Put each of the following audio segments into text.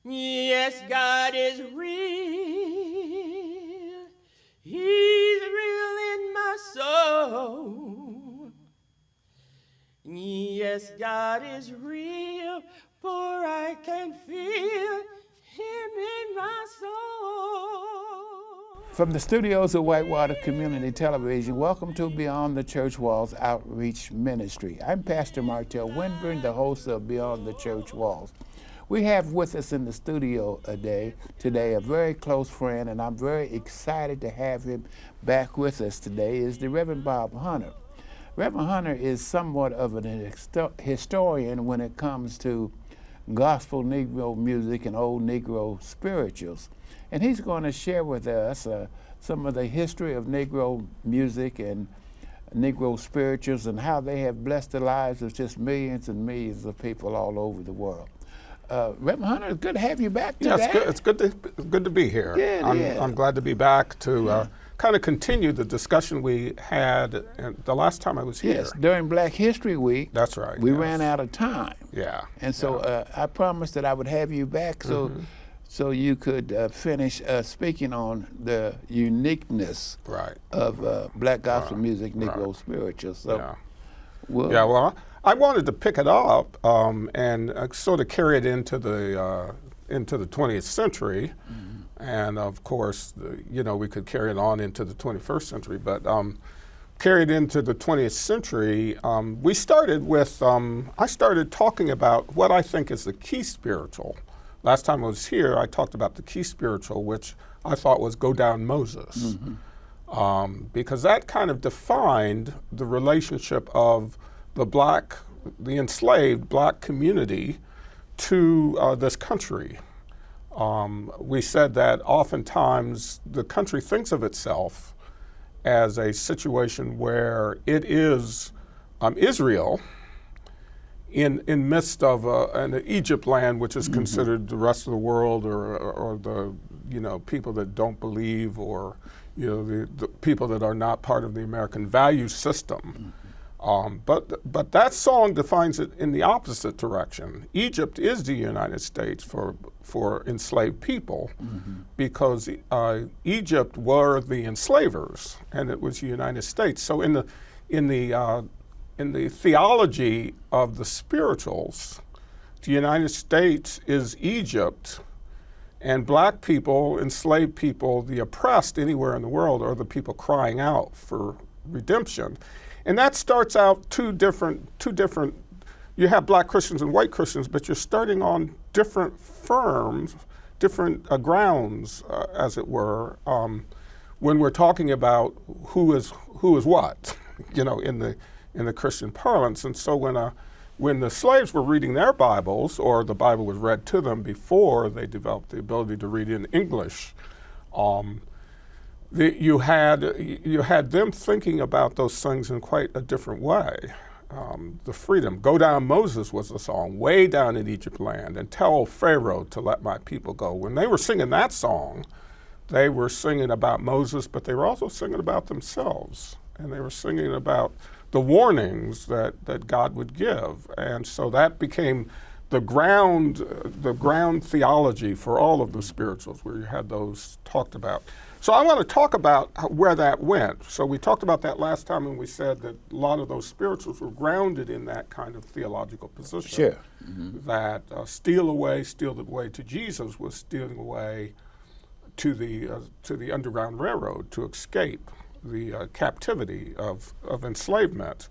Yes, God is real. He's real in my soul. Yes, God is real, for I can feel Him in my soul. From the studios of Whitewater Community Television, welcome to Beyond the Church Walls Outreach Ministry. I'm Pastor Martel Winburn, the host of Beyond the Church Walls. We have with us in the studio today a very close friend, and I'm very excited to have him back with us today, is the Reverend Bob Hunter. Reverend Hunter is somewhat of an historian when it comes to gospel Negro music and old Negro spirituals. And he's going to share with us some of the history of Negro music and Negro spirituals and how they have blessed the lives of just millions and millions of people all over the world. Reverend Hunter, it's good to have you back today. Yeah, it's good to be here. Yeah, I'm glad to be back to kind of continue the discussion we had the last time I was here. Yes, during Black History Week. That's right. We ran out of time. Yeah. And so I promised that I would have you back so you could finish speaking on the uniqueness of Black gospel music, Negro spirituals. So, well, I wanted to pick it up and sort of carry it into the 20th century, and of course, we could carry it on into the 21st century. But carried into the 20th century, we started with I started talking about what I think is the key spiritual. Last time I was here, I talked about the key spiritual, which I thought was "Go Down Moses," because that kind of defined the relationship of the enslaved Black community to this country. We said that oftentimes the country thinks of itself as a situation where it is Israel in midst of an Egypt land, which is considered the rest of the world, or the people that don't believe, or the people that are not part of the American value system. But that song defines it in the opposite direction. Egypt is the United States for enslaved people, because Egypt were the enslavers, and it was the United States. So in the theology of the spirituals, the United States is Egypt, and Black people, enslaved people, the oppressed anywhere in the world, are the people crying out for redemption. And that starts out two different, you have Black Christians and white Christians, but you're starting on different firms, different grounds, as it were, when we're talking about who is what, in the Christian parlance. And so when the slaves were reading their Bibles, or the Bible was read to them before they developed the ability to read in English, you had them thinking about those things in quite a different way. The freedom. "Go Down Moses" was the song, way down in Egypt land, and "Tell Pharaoh to let my people go." When they were singing that song, they were singing about Moses, but they were also singing about themselves. And they were singing about the warnings that God would give. And so that became the ground theology for all of the spirituals, where you had those talked about. So I want to talk about where that went. So we talked about that last time, and we said that a lot of those spirituals were grounded in that kind of theological position. Sure. That steal the way to Jesus was stealing away to the Underground Railroad to escape the captivity of enslavement.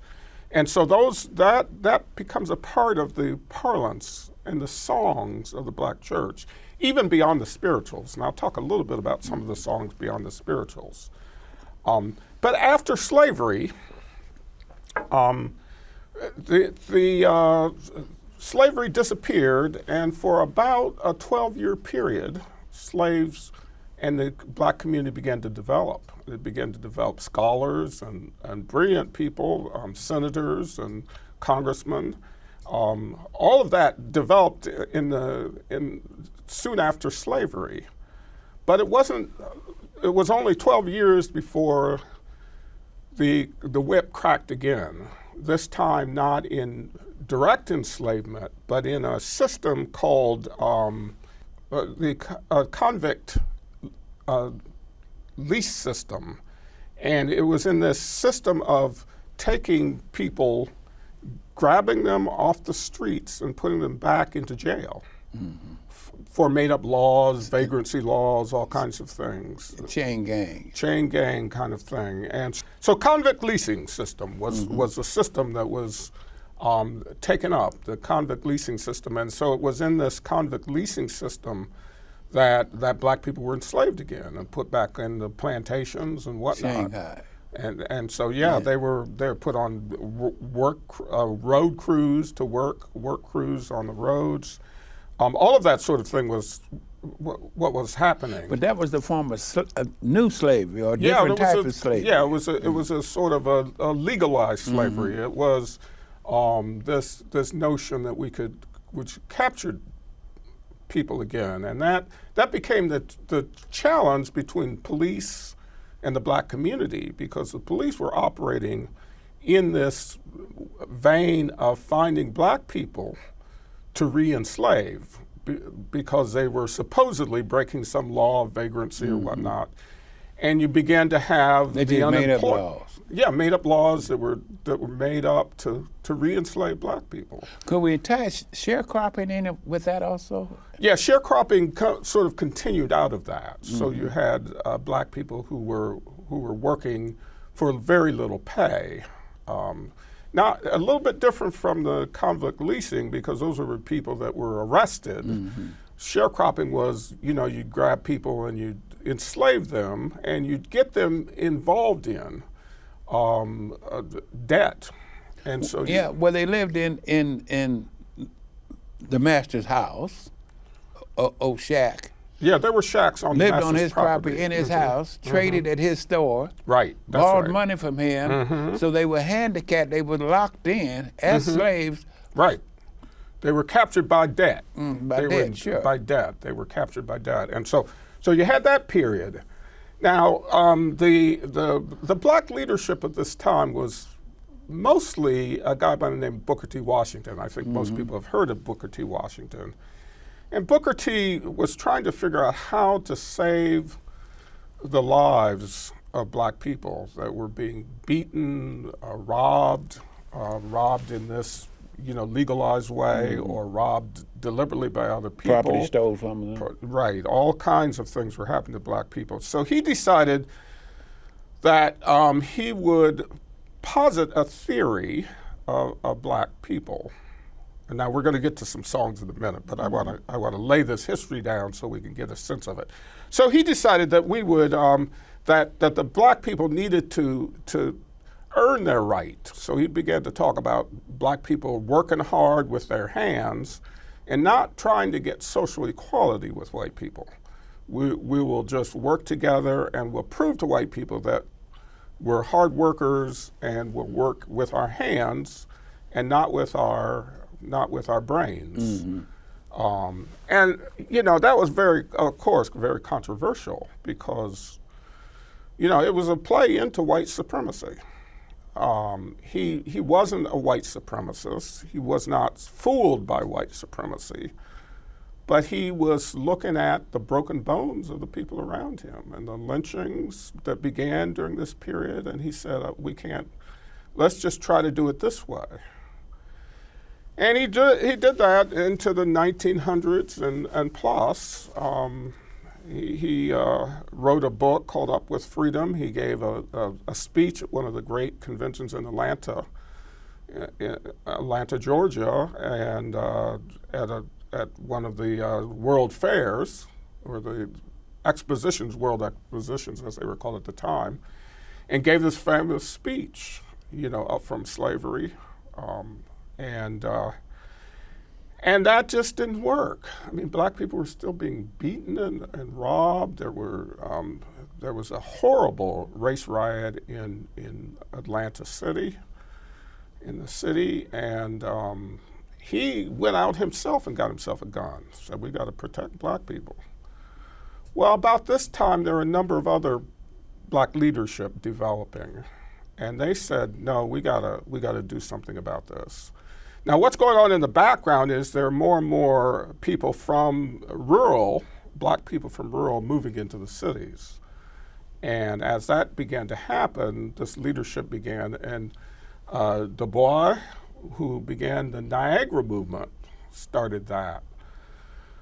And so that becomes a part of the parlance and the songs of the Black church, even beyond the spirituals. And I'll talk a little bit about some of the songs beyond the spirituals. But after slavery, slavery disappeared, and for about a 12-year period, slaves and the Black community began to develop. It began to develop scholars and brilliant people, senators and congressmen. All of that developed soon after slavery, but it was only 12 years before the whip cracked again. This time not in direct enslavement, but in a system called convict lease system, and it was in this system of taking people, grabbing them off the streets and putting them back into jail for made-up laws, vagrancy laws, all kinds of things. Chain gang. Chain gang kind of thing. And so convict leasing system was a system that was taken up, the convict leasing system. And so it was in this convict leasing system that black people were enslaved again and put back in the plantations and whatnot. Shanghai. And so they were put on road crews to work crews on the roads. All of that sort of thing was what was happening. But that was the form of new slavery or different type of slavery. Yeah, it was a sort of a legalized slavery. It was this notion that which captured people again, and that became the challenge between police and the black community, because the police were operating in this vein of finding black people to re-enslave because they were supposedly breaking some law of vagrancy or whatnot. And you began to have They just made up laws. Yeah, made up laws that were made up to re-enslave black people. Could we tie sharecropping in it with that also? Yeah, sharecropping sort of continued out of that. So you had black people who were working for very little pay. Now, a little bit different from the convict leasing, because those were people that were arrested. Sharecropping was, you'd grab people and you'd enslave them, and you'd get them involved in debt. And so well, they lived in the master's house, or shack. Yeah, there were shacks on the Lived master's on his property in his house, traded at his store, Right, that's borrowed right. money from him. So they were handicapped. They were locked in as slaves. Right. They were captured by debt. By debt, sure. By debt. They were captured by debt. And so you had that period. Now, the black leadership at this time was mostly a guy by the name of Booker T. Washington. I think most people have heard of Booker T. Washington. And Booker T. was trying to figure out how to save the lives of black people that were being beaten, robbed in this legalized way, or robbed deliberately by other people. Property stole from them. Right, all kinds of things were happening to black people. So he decided that he would posit a theory of black people. And now we're going to get to some songs in a minute, but I want to lay this history down so we can get a sense of it. So he decided that we would that the black people needed to earn their right. So he began to talk about black people working hard with their hands and not trying to get social equality with white people. We will just work together, and we'll prove to white people that we're hard workers and we'll work with our hands and not with our brains. And that was of course very controversial, because it was a play into white supremacy. He wasn't a white supremacist. He was not fooled by white supremacy, but he was looking at the broken bones of the people around him and the lynchings that began during this period. And he said, let's just try to do it this way. And he did that into the 1900s and plus. He wrote a book called Up with Freedom. He gave a speech at one of the great conventions in Atlanta, Georgia, and at one of the world fairs, or the world expositions as they were called at the time, and gave this famous speech, up from slavery. And that just didn't work. I mean, black people were still being beaten and robbed. There was a horrible race riot in Atlanta City, and he went out himself and got himself a gun. Said, we got to protect black people. Well, about this time, there were a number of other black leadership developing, and they said, no, we gotta do something about this. Now, what's going on in the background is there are more and more people from rural, black people from rural, moving into the cities. And as that began to happen, this leadership began, and Du Bois, who began the Niagara movement, started that.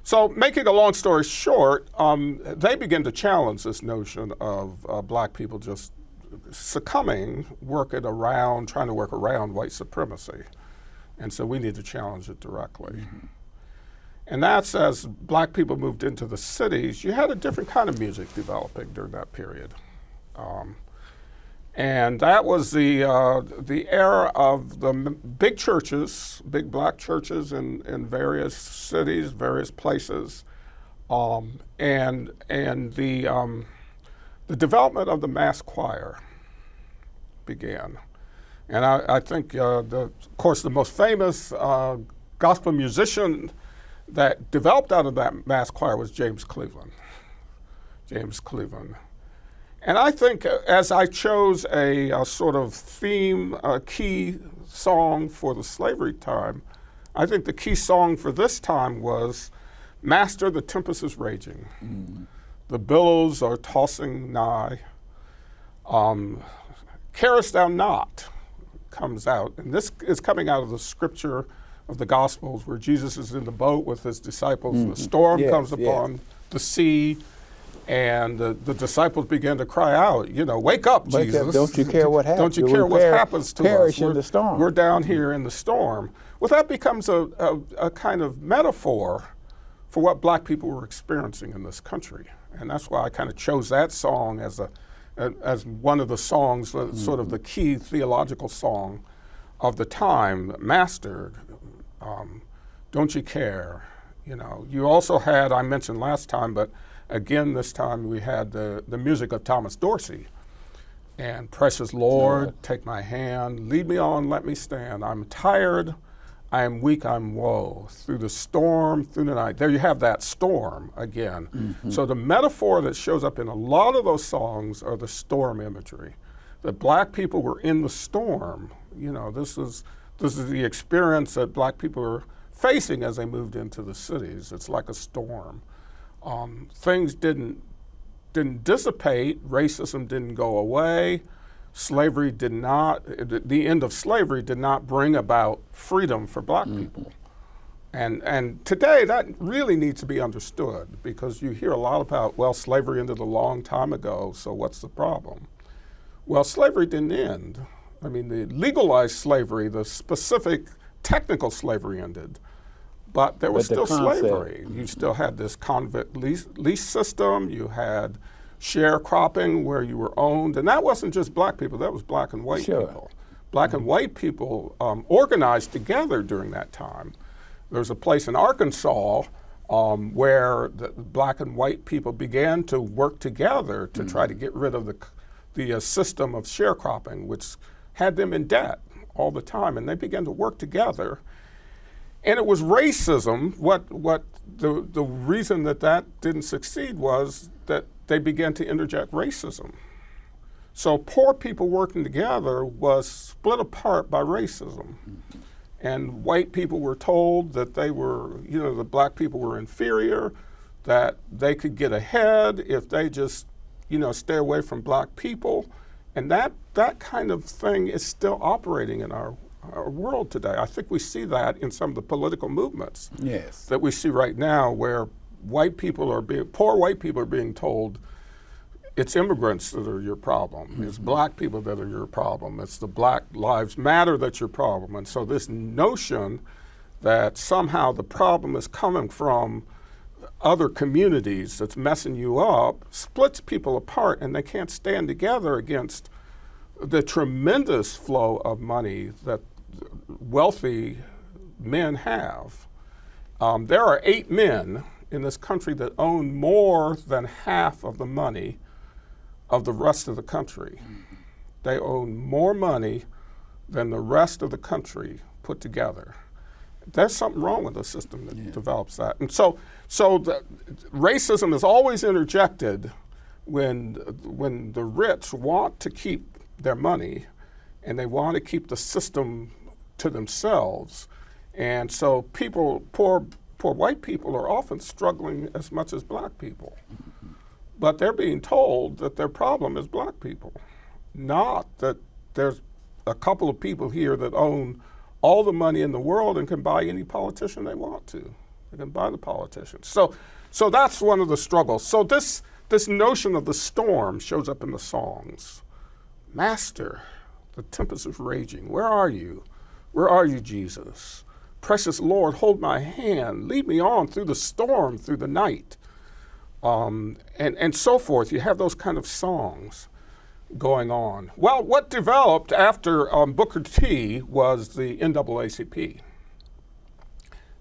So making a long story short, they began to challenge this notion of black people just succumbing, trying to work around white supremacy. And so we need to challenge it directly. Mm-hmm. And that's as black people moved into the cities, you had a different kind of music developing during that period. And that was the era of the big churches, big black churches in various cities, various places, and the development of the mass choir began. And I think, of course, the most famous gospel musician that developed out of that mass choir was James Cleveland. James Cleveland. And I think as I chose a sort of theme, key song for the slavery time, I think the key song for this time was Master, the tempest is raging. Mm. The billows are tossing nigh. Carest thou not comes out. And this is coming out of the scripture of the Gospels where Jesus is in the boat with his disciples. Mm-hmm. The storm comes upon the sea. And the disciples began to cry out, wake up, Jesus. Up. Don't you care what happens? Don't you care what happens to us? Perish in the storm. We're down here in the storm. Well, that becomes a kind of metaphor for what black people were experiencing in this country. And that's why I kind of chose that song as one of the songs, sort of the key theological song of the time, Master, don't you care? You also had, I mentioned last time, but again, this time we had the music of Thomas Dorsey. And Precious Lord, take my hand, lead me on, let me stand. I'm tired, I am weak, I'm woe. Through the storm, through the night. There you have that storm again. Mm-hmm. So the metaphor that shows up in a lot of those songs are the storm imagery. That black people were in the storm. This is the experience that black people are facing as they moved into the cities. It's like a storm. Things didn't dissipate, racism didn't go away, slavery did not, the end of slavery did not bring about freedom for black people. And today that really needs to be understood because you hear a lot about, slavery ended a long time ago, so what's the problem? Well, slavery didn't end. I mean, the legalized slavery, the specific technical slavery ended. But there was still slavery. You still had this convict lease system. You had sharecropping where you were owned. And that wasn't just black people. That was black and white people. Black and white people organized together during that time. There was a place in Arkansas where the black and white people began to work together to try to get rid of the system of sharecropping, which had them in debt all the time. And they began to work together. And it was racism. What the reason that didn't succeed was that they began to interject racism. So poor people working together was split apart by racism. And white people were told that they were, the black people were inferior, that they could get ahead if they just, stay away from black people. And that kind of thing is still operating in our world today. I think we see that in some of the political movements that we see right now where poor white people are being told it's immigrants that are your problem. Mm-hmm. It's black people that are your problem. It's the Black Lives Matter that's your problem. And so this notion that somehow the problem is coming from other communities that's messing you up splits people apart and they can't stand together against the tremendous flow of money that wealthy men have. There are 8 men in this country that own more than half of the money of the rest of the country. They own more money than the rest of the country put together. There's something wrong with the system that develops that. And so the racism is always interjected when the rich want to keep their money and they want to keep the system to themselves. And so poor white people are often struggling as much as black people. But they're being told that their problem is black people, not that there's a couple of people here that own all the money in the world and can buy any politician they want to. They can buy the politicians. So that's one of the struggles. So this notion of the storm shows up in the songs. Master, the tempest is raging. Where are you? Where are you, Jesus? Precious Lord, hold my hand. Lead me on through the storm, through the night. And so forth. You have those kind of songs going on. Well, what developed after Booker T was the NAACP.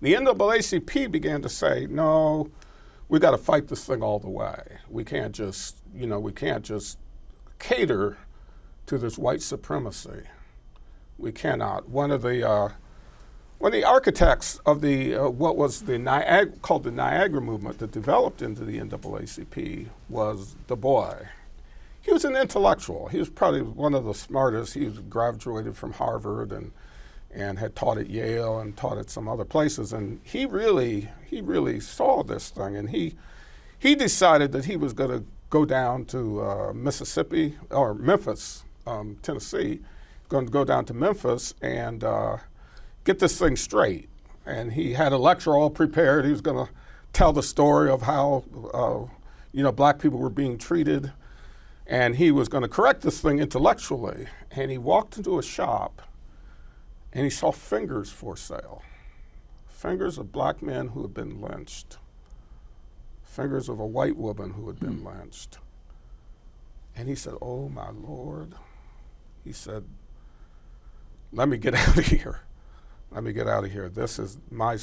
The NAACP began to say, no, we got to fight this thing all the way. We can't just cater to this white supremacy. We cannot. One of the architects of the what was called the Niagara movement that developed into the NAACP was Du Bois. He was an intellectual. He was probably one of the smartest. He was graduated from Harvard and had taught at Yale and taught at some other places. And he really saw this thing. And he decided that he was going to go down to Mississippi or Memphis, Tennessee, going to go down to Memphis and get this thing straight. And he had a lecture all prepared. He was going to tell the story of how black people were being treated. And he was going to correct this thing intellectually. And he walked into a shop and he saw fingers for sale. Fingers of black men who had been lynched. Fingers of a white woman who had been lynched. And he said, oh my Lord. He said, let me get out of here. Let me get out of here. This is my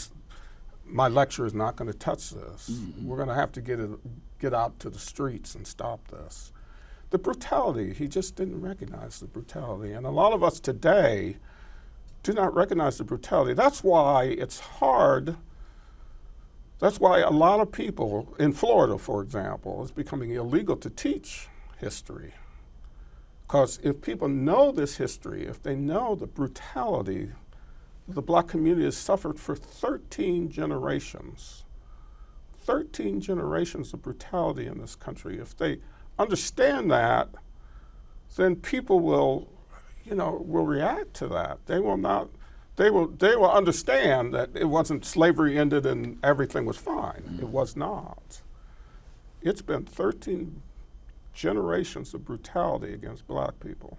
lecture is not going to touch this. We're going to have to get out to the streets and stop this. The brutality, he just didn't recognize the brutality. And a lot of us today do not recognize the brutality. That's why it's hard. That's why a lot of people in Florida, for example, it's becoming illegal to teach history. Because if people know this history, if they know the brutality the black community has suffered for 13 generations, 13 generations of brutality in this country, if they understand that, then people will react to that. They will understand that it wasn't slavery ended and everything was fine. It was not. It's been 13 generations of brutality against black people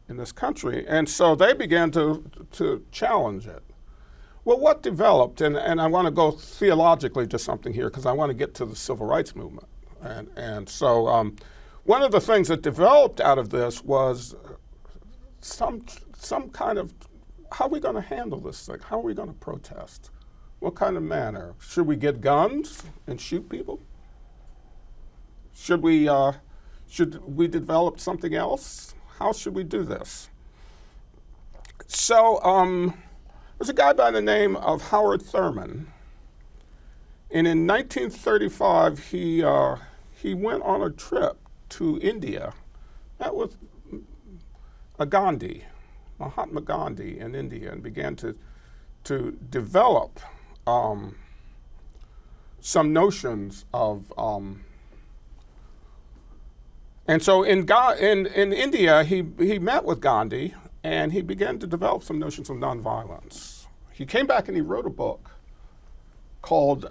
in this country. And so they began to challenge it. Well, what developed, and I want to go theologically to something here because I want to get to the civil rights movement. And so one of the things that developed out of this was some kind of, how are we going to handle this thing? How are we going to protest? What kind of manner? Should we get guns and shoot people? Should we develop something else? How should we do this? So there's a guy by the name of Howard Thurman. And in 1935, he went on a trip to India. That was Mahatma Gandhi in India, and began to develop some notions of. And so in India, he met with Gandhi, and he began to develop some notions of nonviolence. He came back and he wrote a book called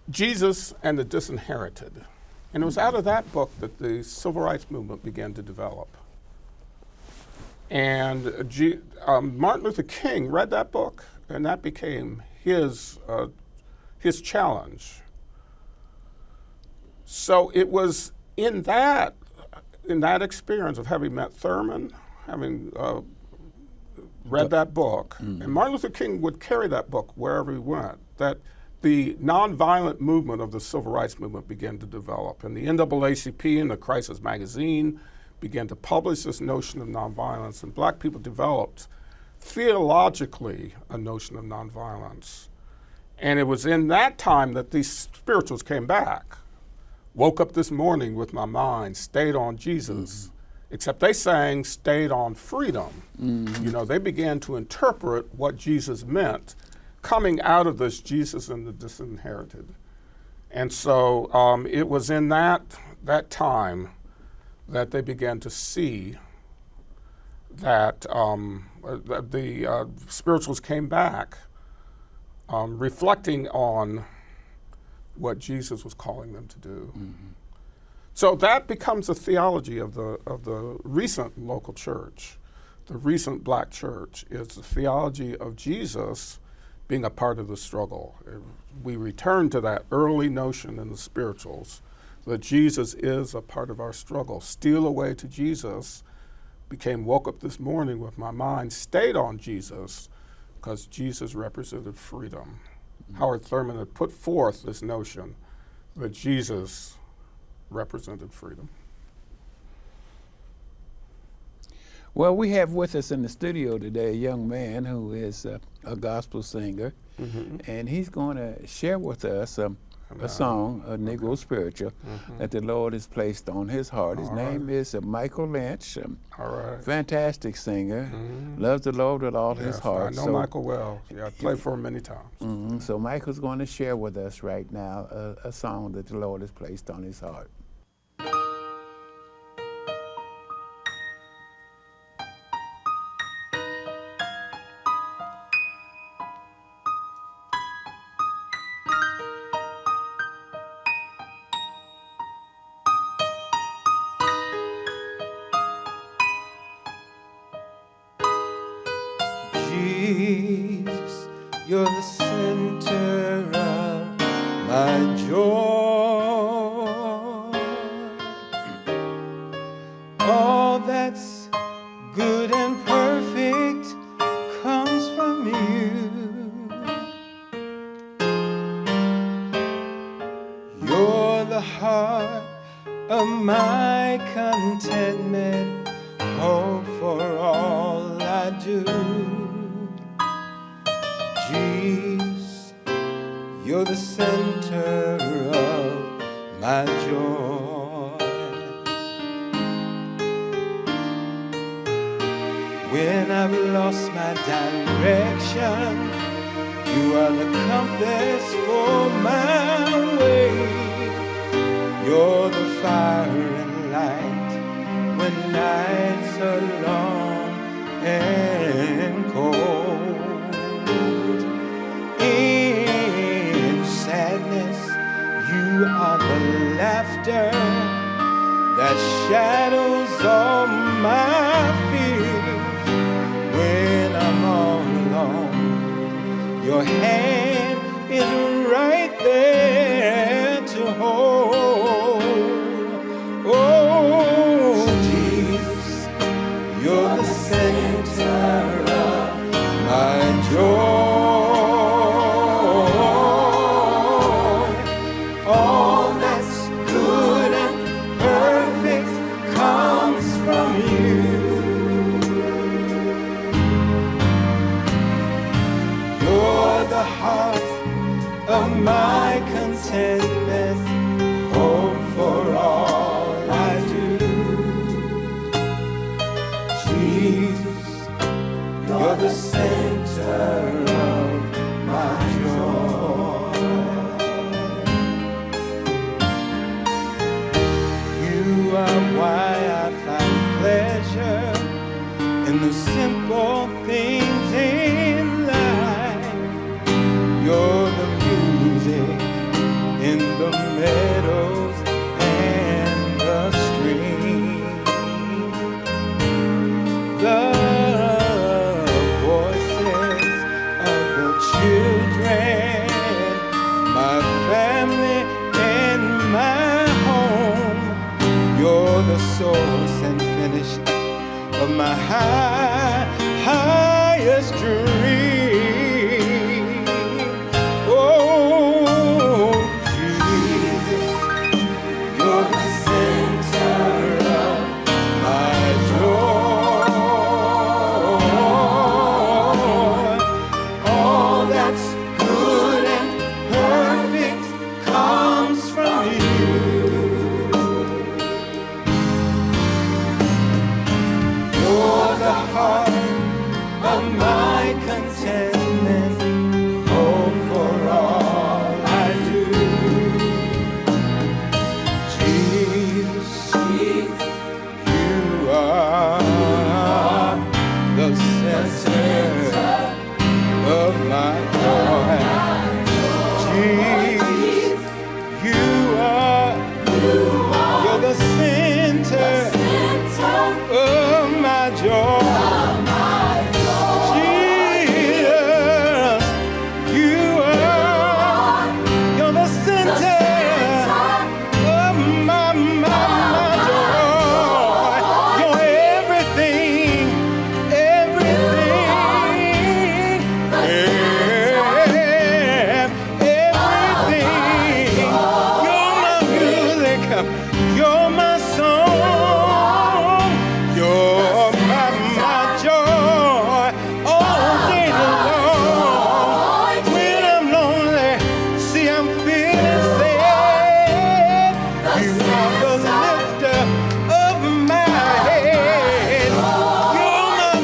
Jesus and the Disinherited. And it was out of that book that the civil rights movement began to develop. And Martin Luther King read that book, and that became his challenge. So it was in that experience of having met Thurman, having read that book, and Martin Luther King would carry that book wherever he went, that the nonviolent movement of the civil rights movement began to develop. And the NAACP and the Crisis magazine began to publish this notion of nonviolence, and black people developed theologically a notion of nonviolence. And it was in that time that these spirituals came back Woke up this morning with my mind stayed on Jesus. Except they sang stayed on freedom. You know, they began to interpret what Jesus meant coming out of this Jesus and the disinherited. And so it was in that time that they began to see that the spirituals came back, reflecting on what Jesus was calling them to do. So that becomes a theology of the recent local church, the recent black church, is the theology of Jesus being a part of the struggle. We return to that early notion in the spirituals that Jesus is a part of our struggle. Steal away to Jesus became woke up this morning with my mind stayed on Jesus because Jesus represented freedom. Howard Thurman had put forth this notion that Jesus represented freedom. Well, we have with us in the studio today a young man who is a gospel singer, and he's going to share with us a song, a Negro spiritual, that the Lord has placed on his heart. His name is Michael Lynch. Fantastic singer, loves the Lord with all his heart. I know Michael well. Yeah, I played for him many times. So Michael's going to share with us right now a song that the Lord has placed on his heart. Jesus, you're the center of my joy. All that's good and perfect comes from you. You're the heart of my contentment, hope for all I do. Jesus, you're the center of my joy. When I've lost my direction, you are the compass for my way. You're the fire and light when nights are long and cold. In sadness, you are the laughter that shadows all my fears. When I'm all alone, your hand is right there to hold. Oh, Jesus, you're the center of my joy. All that's good and perfect comes from you. You're the heart of my contentment, hope for all I do. Jesus, you're the center of my joy. You are why I find pleasure in the simple things in life. You're the music in the meadows and the stream. The voices of the children, my family and my home. You're the source and finish of my highest dream. Oh, Jesus, you're the center of my joy. All that's good and perfect comes from you.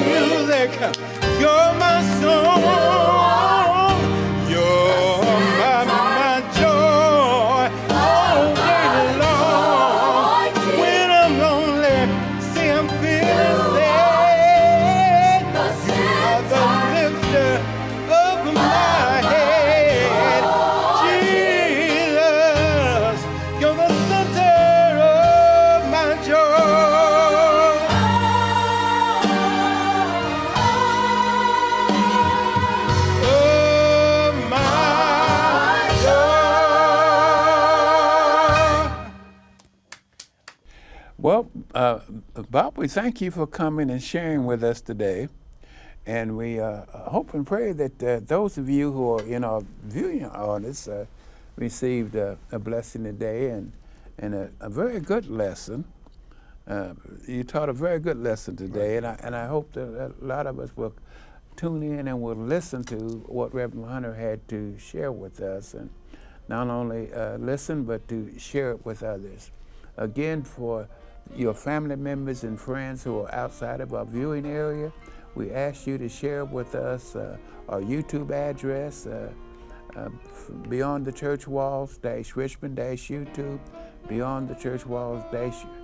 music. You're my song. You're my joy all day long. When I'm lonely, see I'm feeling sad. You are the lifter of my head. Jesus, you're the center of my joy. Oh, my joy. Well, Bob, we thank you for coming and sharing with us today. And we hope and pray that those of you who are in our viewing audience received a blessing today and a very good lesson. You taught a very good lesson today, and I hope that a lot of us will tune in and will listen to what Reverend Hunter had to share with us, and not only listen, but to share it with others. Again, for your family members and friends who are outside of our viewing area, we ask you to share with us our YouTube address, Beyond the Church Walls Richmond YouTube, Beyond the Church Walls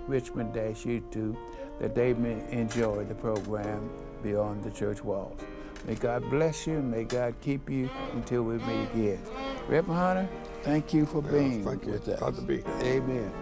Richmond YouTube, that they may enjoy the program Beyond the Church Walls. May God bless you, and may God keep you until we meet again. Reverend Hunter, thank you for being Thank you. with us. Glad to be here. Amen.